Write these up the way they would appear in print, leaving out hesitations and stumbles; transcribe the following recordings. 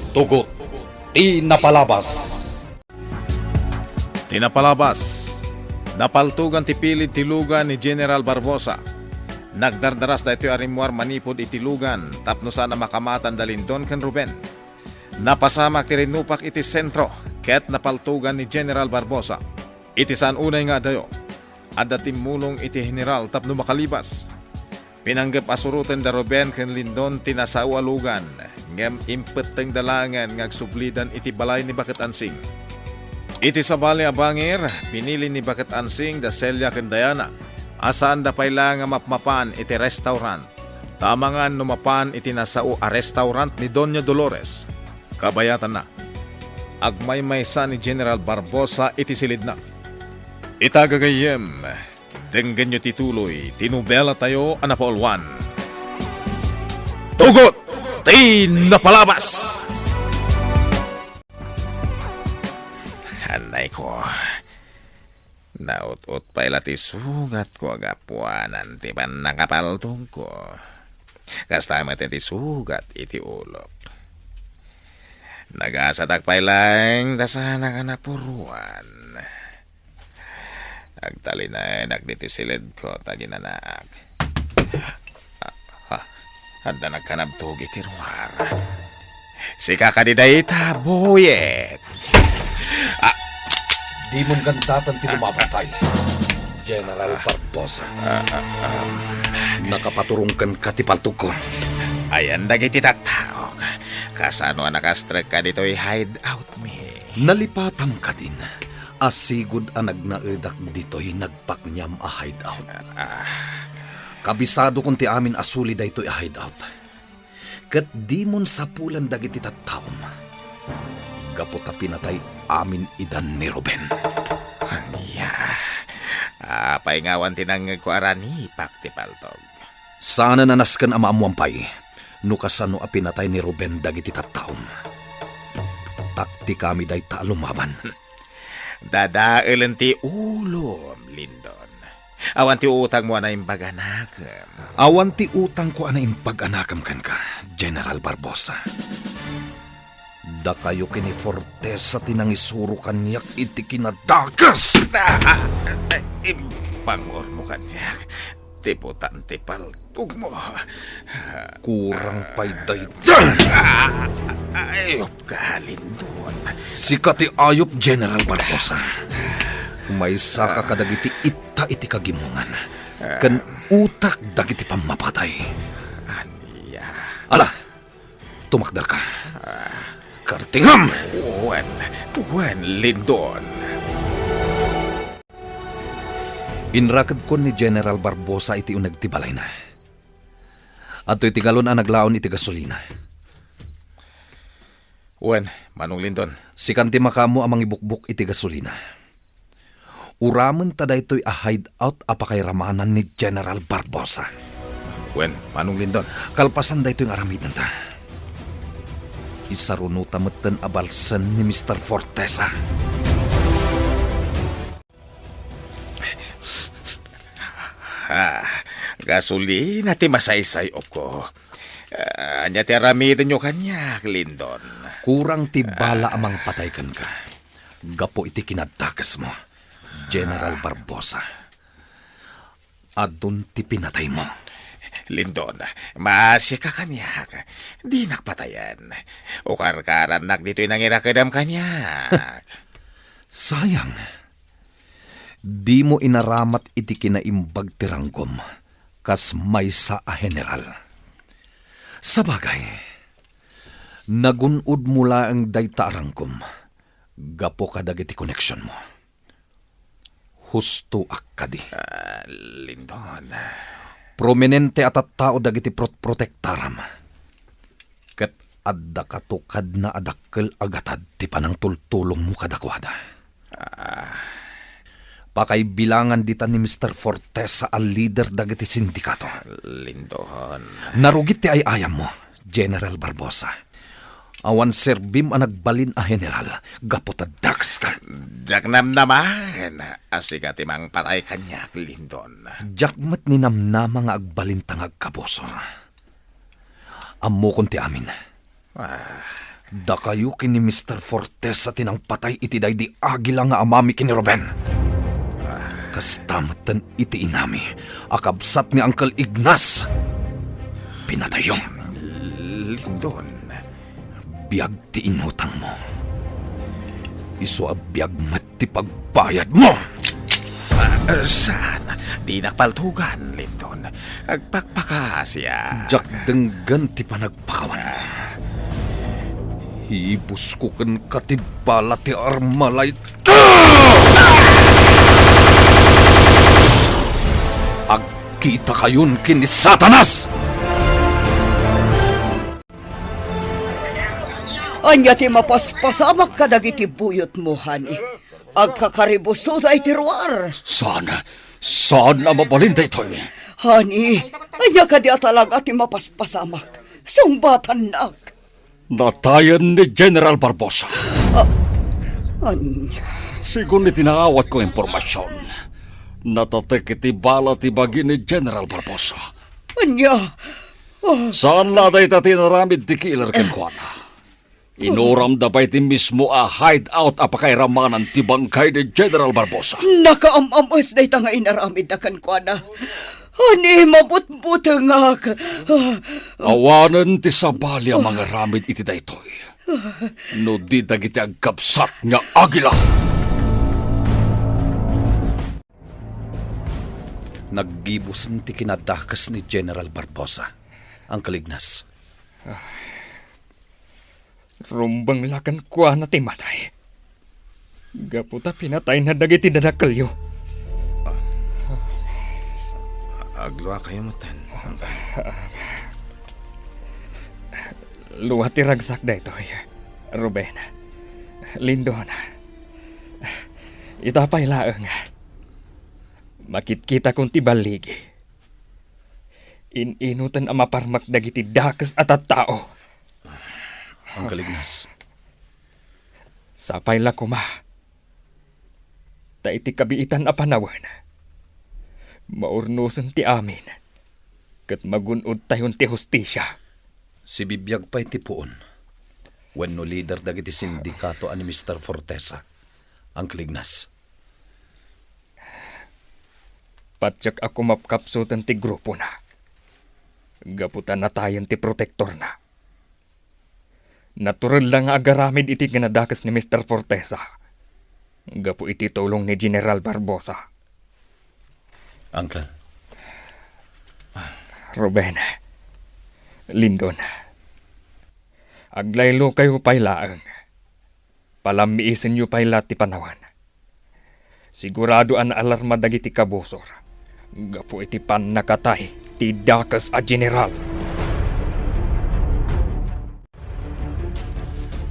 Tugot, tinapalabas. Tinapalabas. Napaltugan ti pilid tilugan ni General Barbosa. Nagdardaras da ito arimwar manipod itilugan tapno sana makamatan dalindon ken Ruben. Napasamak ti rinupak iti sentro ket napaltugan ni General Barbosa. Iti saan unay nga dayo. Adda timulong iti general tapno makalibas. Pinanggap asurutan da Ruben ken Lindon tinasaualugan ngem impeteng dalangan ngagsublidan iti balay ni Baket Ansing. Iti sabali abangir, pinili ni Baket Ansing da Celia ken Diana. Asaan da payla nga mapmapan iti restaurant. Tamangan numapan iti nasao a restaurant ni Doña Dolores. Kabayatan na. Agmaymaysa ni General Barbosa iti silid na. Itagagayem, denggan nyo tituloy, tinubela tayo anapaulwan. Tugot! Tinapalabas! Hanay ko, naut-ut pa'y lati sugat ko agapuanan ti ban nakapaltong ko. Kastamat iti sugat iti ulok. Nagasatak pa'y lang dasana ka napuruan. Agtali na nagditi silid ko taginanak. Handa nagkanabtog iti ruwar. Si kakadidayta buyet. Di mong gandatan tinumapatay, General Barbosa. Nakapaturungkan katipaltog ko. Ayan dagiti tattaok. Kasano nakastrek ka dito'y hide out me. Nalipatam ka din. Asigod ang nagnaedak dito'y nagpaknyam a hideout. Kabisado kung ti amin asuli da ito'y a hideout. Kat di mon sapulan dagiti tattaom. Gapo ta pinatay amin idan ni Ruben. Aniya. Paingawan tinangag ko arani pakti paltog. Sana nanaskan ang maamuampay. Nukasano a pinatay ni Ruben dagiti tattaom. Takti kami day ta lumaban. Dadaelan ti ulom, Lindon. Awan ti utang mo na imbaganakam. Awan ti utang ko ana impag-anakam kan ka, General Barbosa. Da kayo kini Fortesa tinangisuro kanyak iti kinadagas. Pangor mo kanyak. Tiputan ti paltog mo. Kurang pa'y Ayop ka, Lindon. Sikat ti ayop, General Barbosa. May saka kadagiti iti kagimungan. Kan utak dagiti pamapatay. Aniya. Ala, tumakdar ka. Kartingam! Wan, Lindon. Inrakad ko ni General Barbosa iti unagtibalay na. At iti galon ang naglaon iti gasolina. Wan, Manong Lindon. Si kanti makamo amang ibukbuk iti gasolina. Uraman tada ito'y a hideout apakay ramanan ni General Barbosa. Wan, Manong Lindon. Kalpasan da ito'y aramidan ta. Isarunuta matan abalsan ni Mr. Fortesa. Gasolina ti masaysayop ko. Anya ti aramidan nyo kanya, Lindon. Kurang ti bala amang pataykan ka. Gapo iti kinadakas mo, General Barbosa. Adun ti pinatay mo. Lindon, masya ka kanya. Di nakpatayan. O karkaran nak dito'y nangirakadam kanya. Sayang. Di mo inaramat iti kinaimbag ti ranggom kas maysa a general. Sabagay, nagunod mula ang dayta ranggom gapo kadagiti koneksyon mo. Husto akkadi. Lindon. Prominente at tao dagiti protektaram. Ket adda katukad na adakkel agatad ti panang tultulong mo kadakwada. Pakay bilangan dita ni Mr. Fortesa al leader dagiti sindikato. Lindon. Narugit ti ayayam mo, General Barbosa. Awan serbim ang nagbalin a general, gapotadags ka. Jak namnaman, asika timang patay kanya, Lindon. Jakmat ni namnama nga agbalintang agkabosor. Ammo kon ti amin. Da kayo kini Mr. Fortes sa tinang patay iti day di agila nga amami kini Ruben. Kastamatan iti inami, akabsat ni Uncle Ignas. Pinatayo. Lindon. Biyag ti inutang mo. Isu a biyag met ti pagbayad mo. Saan? Di nakpaltugan, Lindon. Agpakpakasya. Jak denggan ti panagpakawan mo. Ibus ko kan katibala ti Armalay. Agkita kayon kini Satanas! Anya ti mapaspasamak kadagiti buyot mo, hani. Agkakaribuso da iti ruar. Saan na mabalintay to'y? Hani, anya ka di talaga ti mapaspasamak. Sumbatan nak. Natayan ni General Barbosa. Anya. Sigun ni tinawat ko impormasyon. Natatek iti bala ti bagi ni General Barbosa. Anya. Saan laday ta tinaramid ti killer kenkwana? Inuram da ba iti mismo a hideout apakairamanan ti bangkay ni General Barbosa. Nakaamamas day ta nga inaramid na kankwana. Hani, mabutbutangak. Awanan ti sabali ang mga ramid iti daytoy. No di dagiti agkapsat nga agila. Naggibusan ti kinadakas ni General Barbosa ang kalignas. Rumbang lakan kuha na ti matay. Gaputa pinatay na dagiti dadakalyo. Agluwa kayo mo, Tan. Luwa ti ragsak da ito, Ruben. Lindon. Itapay laeng. Makit-kita kong ti baligi. Ininutan ang maparmak dagiti dakas at tao. Ang kalignas. Sapay la kuma. Ta iti kabiitan a panawan. Maurnusan ti amin. Kat magunod tayon ti hustisya. Si bibiyag pa'y tipuon. Wenno leader dagiti sindikato ani Mr. Fortesa. Ang kalignas. Patsak ako mapkapsutan ti grupo na. Gaputan na tayan ti protektor na. Natural lang nga agaramid iti ganadakas ni Mr. Fortesa. Gapu iti tulong ni General Barbosa. Uncle. Ruben. Lindon. Aglaylo kayo pa'y laang. Palamiisin nyo pa'y lati panawan. Sigurado an alarma dagiti kabusor. Gapu iti pan nakatay ti dakas a general.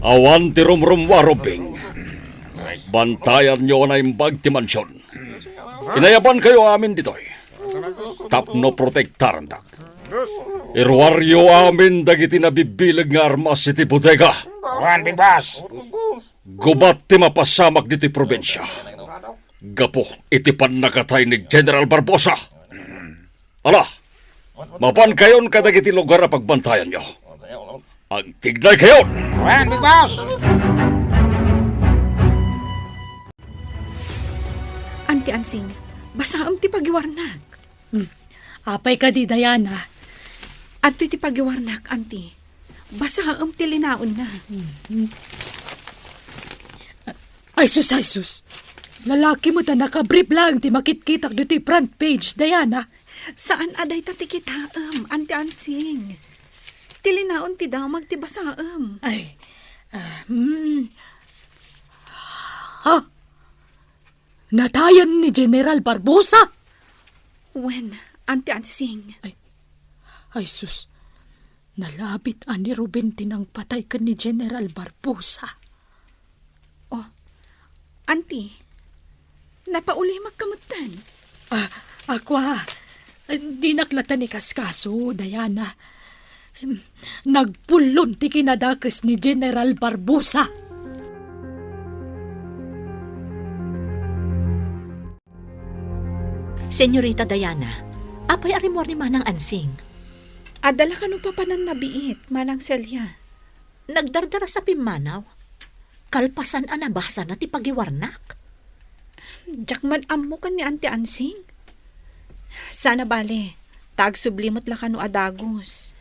Awan ti rumrumwarobing. Bantayan nyo na imbag ti mansyon. Kinayaban kayo amin ditoy. Tapno protektaran dak. Irwaryo amin dagiti nabibilag nga armas iti bodega. Juan Big Boss! Gubat ti mapasamak diti probensya. Gapo iti pan nakatay ni General Barbosa. Ala, mapan kayon kadagiti lugar na pagbantayan nyo. Ang tignay kayon! Juan Big Boss! Auntie Ansing, basaam ti pagiwarnak. Apay ka di, Diana. Adto ti pagiwarnak, auntie. Basaam ti linaon na. Ay sus. Lalaki mo ta nakabrief lang ti makitkitak do ti front page, Diana. Saan aday ta ti kitaam, Auntie Ansing? Ti linaon ti damag ti basaam. Ay, Ha? Natayan ni General Barbosa? When, Auntie Ansing? Ay sus, nalabit ani Ruben tinang patay ka ni General Barbosa. Auntie, napauli magkamutan. Ako di naklatan ni Kaskaso, Diana. Nagpulon ti kinadakas ni General Barbosa. Senyorita Diana, apay arimor ni Manang Ansing. Adala ka nung papanan nabiit, Manang Celia. nagdardara sa pimanaw. Kalpasan anabasa na ti pagiwarnak. Jakman ammo kan ni Auntie Ansing. Sana bale, tag sublimot la kanu adagos.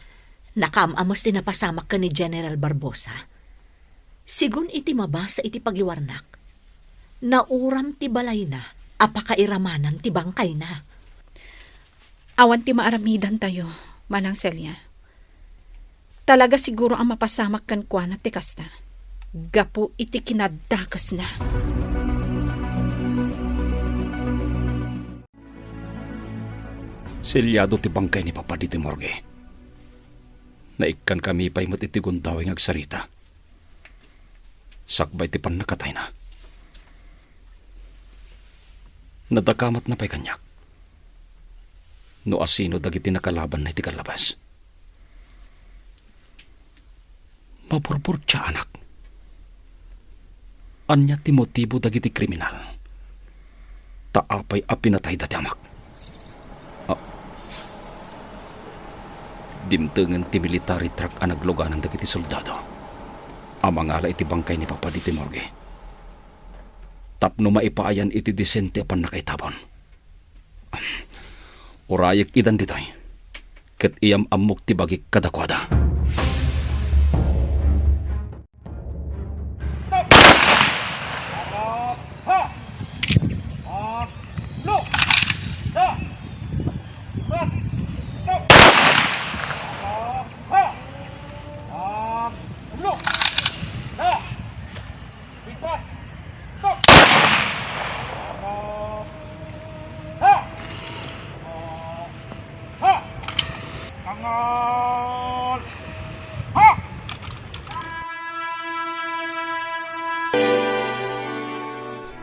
Nakaamamos din napasamak ka ni General Barbosa. Sigun iti mabasa iti pagiwarnak. Nauram ti balay na, apakairamanan ti bangkay na. Awan ti maaramidan tayo, Manang Celia. Talaga siguro ang mapasamak kan kwa na tikas na. Gapu iti kinadakas na. Selyado ti bangkay ni Papa di ti morgue. Naikkan kami pa'y matitigon daw ang agsarita. Sakbay ti pan nakatay na. Nadakamat na pa'y kanyak. No asino dagiti nakalaban na iti kalabas. Maburbur siya anak. Anya ti motibo dagiti kriminal. Taapay a pinatay dati amak. Dimtengan ti military truck ang nagluganan dagiti soldado. Amangala iti bangkay ni Papa di ti morgue. Tapno maipaayan iti disente apan nakaitabon. Urayak idan ditoy. Ket iyam amok ti bagik kadakwada.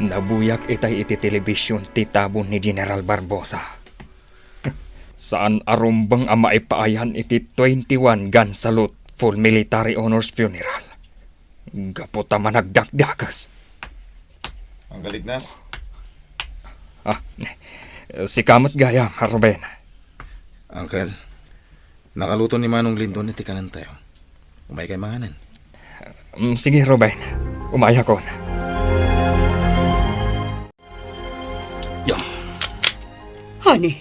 Nabuyak itay iti telebisyon ti tabon ni General Barbosa. Saan arumbang ang maipaayan iti 21 gun salute full military honors funeral. Gaputa managdakdakas. Ang galignas? Si Kamot Gaya, Ruben. Uncle, nakaluto ni Manong Lindon iti kanan tayo. Umay kay manganan. Sige, Ruben. Umaya ko na. Honey,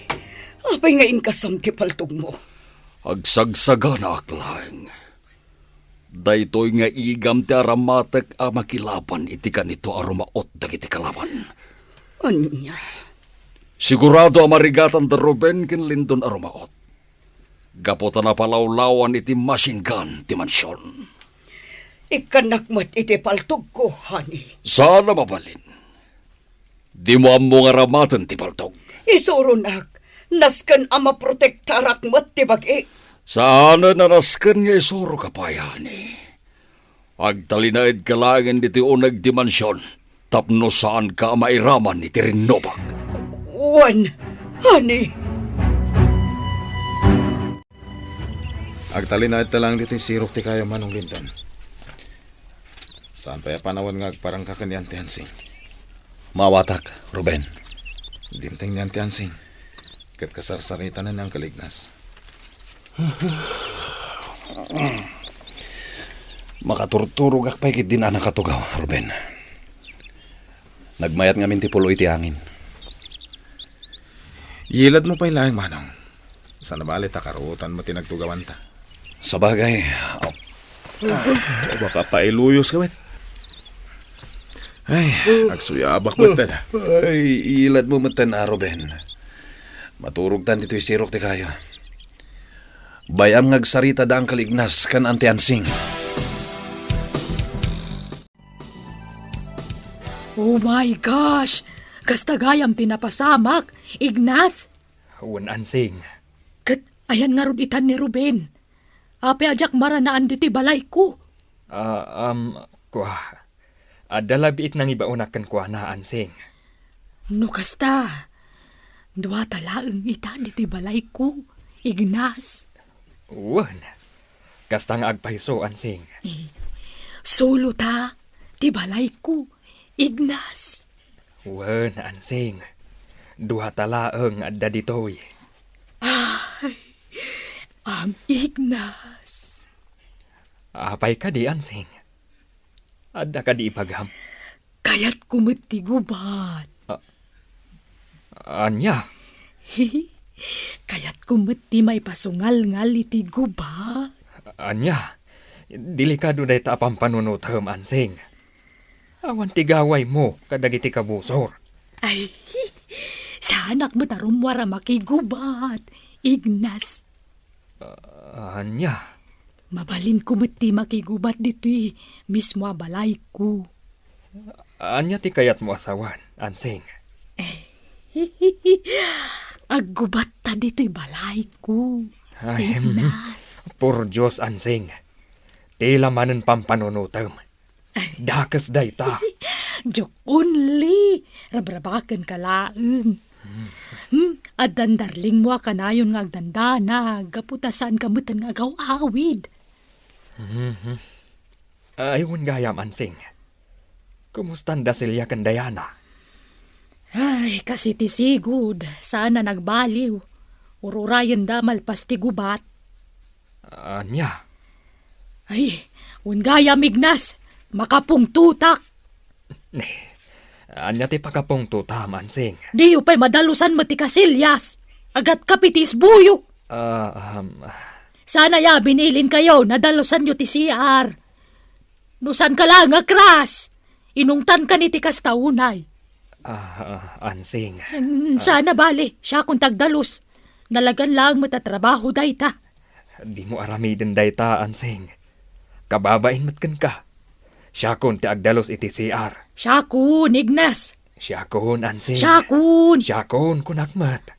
apay nga inkasam ti paltog mo. Agsagsaga na aklang. Daytoy nga igam ti aramatek a makilaban iti kanito arumaot dagiti kalaban. Anya? Sigurado amarigatan da Ruben ken Lindon arumaot. Gapota na palawlawan iti machine gun ti mansyon. Ikanakmat iti paltog ko, honey. Sana mabalin. Di mo among aramatan ti paltog. Isurunak, naskan ama protektarak mat ti bagi. Sana naraskan nga isuro kapayani. Agtalinaid kalangan diti unag dimansyon, tapno saan ka mairaman ni Tirinobak. Wan, honey. Agtalinaid talang diti sirok ti kayo Manong Lindon. Saan pa panawan nga parang kakanyan ti Hansing? Mawatak, Ruben. Dimteng niyan ti Hansing. Kat kasarsarita na niyang kalignas. Makaturturog akpay kit din anak katugaw, Ruben. Nagmayat ngamin ti pulo iti angin. Yilad mo pa'y lahing Manong. Sana bali takarutan mo tinagtugawan ta. Sa bagay, Baka pailuyos ka, wet. Ay, nagsuyabak mo ta na. ay, ilad mo matan na, Ruben. Maturog tan dito'y sirok ti kayo. Bayam ngagsarita da ang kalignas kan Auntie Ansing. Oh my gosh! Kastagayam tinapasamak, Ignas! Wan Ansing. Kat ayan nga ron itan ni Ruben. Ape ajak maranaan diti balay ko. Dalabiit nang ibaunakan ko na Ansing. No kasta, dua talaang ita diti balay ko, Ignas. Wan. Kasta nga agpaiso Ansing. Solo ta, ti balay ko, Ignas. Wan Ansing. Duha talaang adda ditoy. Ignas. Apay ka di, Ansing. Adda ka di ipagam. Kayat kumati gubat. Anya, Kayat kumati may pasungal-ngal iti gubat. anya. Delikado day ta apang panunutam, Ansing. Awan tigaway mo kadagiti kabusor. Ay, sa anak mo tarumwara makigubat. Ignas. Anya, Mabalin kumati makigubat dito'y mismo balay ko. anya ti kayat mo asawan, Ansing. Aggubat ta dito'y balay ko. Ay, Ignas. por Diyos, Ansing. Tila manen pampanunutam. Dakas day ta. Joke only. Rabrabakan ka laeng. At dandarling mo kanayon nga agdandana. Gaputasan kamutan nga gawawid. Ayun gayam, Ansing. Kumustan da silya kan Diana? Ay, kasi ti sigud. Sana nagbaliw. Ururayan damal pas ti gubat. Anya, Ay, ungayam Ignas. Makapung tutak. anya ti pakapong tutam, Ansing. Di pa'y madalusan mo ti kasilyas. Agat kapitis buyo. Sana ya binilin kayo, nadalusan nyo ti CR. Nusan ka lang nga kras. Inungtan ka ni ti kastaunay. Ansing. Sana bali, siya kung tagdalus. Nalagan lang matatrabaho day ta. Di mo aramidin day ta, Ansing. Kababain matkan ka. Siya kun ti agdalos iti CR. Siya kun, Ignas. Siya kun, Ansing. Siya kun. Siya kun kunakmat.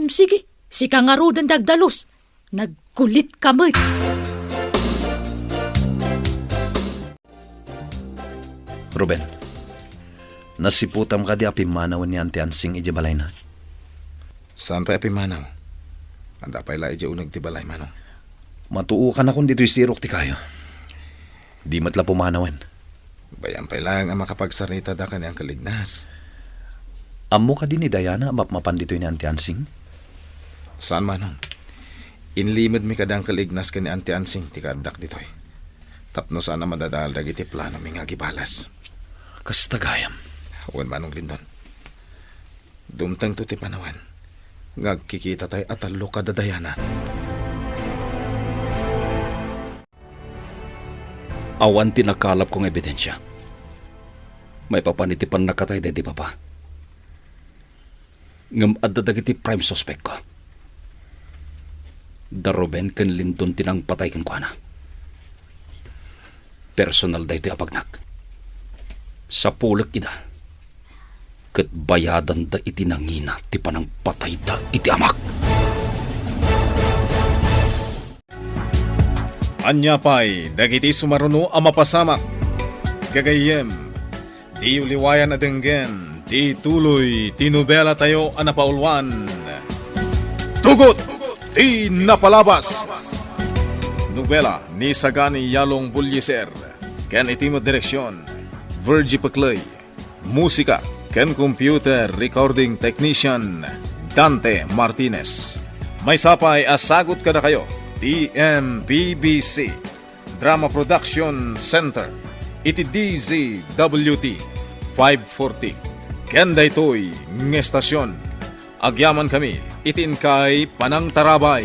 Sige, si kangarudan dagdalus. Nagkulit ka mo't. Ruben, nasiputam ka di api manawan ni Ante Ansing iji balay na. Saan pa apimanaw? Anda pa ila ija unag ti balay manong. Matuo ka na kung dito'y sirok ti kayo. Di matla pumanawan. Bayan pa ila ang makapagsarita da kanyang kalignas. Amo ka din ni Diana mapmapan dito'y ni Ante Ansing? Saan manong? Inlimod mi kadang kalignas ka ni Ante Ansing ti kadak ditoy. Tapno sana madadal dagiti plano mi nga gibalas. Kastagayam. Huwag manong Lindon. Dumtang to ti panawan. Ngagkikita tay atalo ka da Diana. Awan tinakalap kong ebidensya. May papanitipan na katay di papa. Ngam adadagiti prime suspect ko. Da Ruben ken Lindon tinang patay ken kuana. Personal da ito apagnak. Sa pulak ida. Ket bayadan da iti nangina ti panang patay da iti amak. Anya pa'y dagiti sumaruno ang mapasamak. Gagayem, di uliwayan na denggen, di tuloy, tinubela tayo ang napaulwan. Tugot, di napalabas. Nobela ni Sagani Yalong Bulyeser, ken itimo direksyon, Virgie Paclay. Musika, ken computer recording technician, Dante Martinez. May sapay asagot kada kayo. TMPBC Drama Production Center iti DZWT 540 Kenda ito'y ng estasyon. Agyaman kami itin kay Panang Tarabay.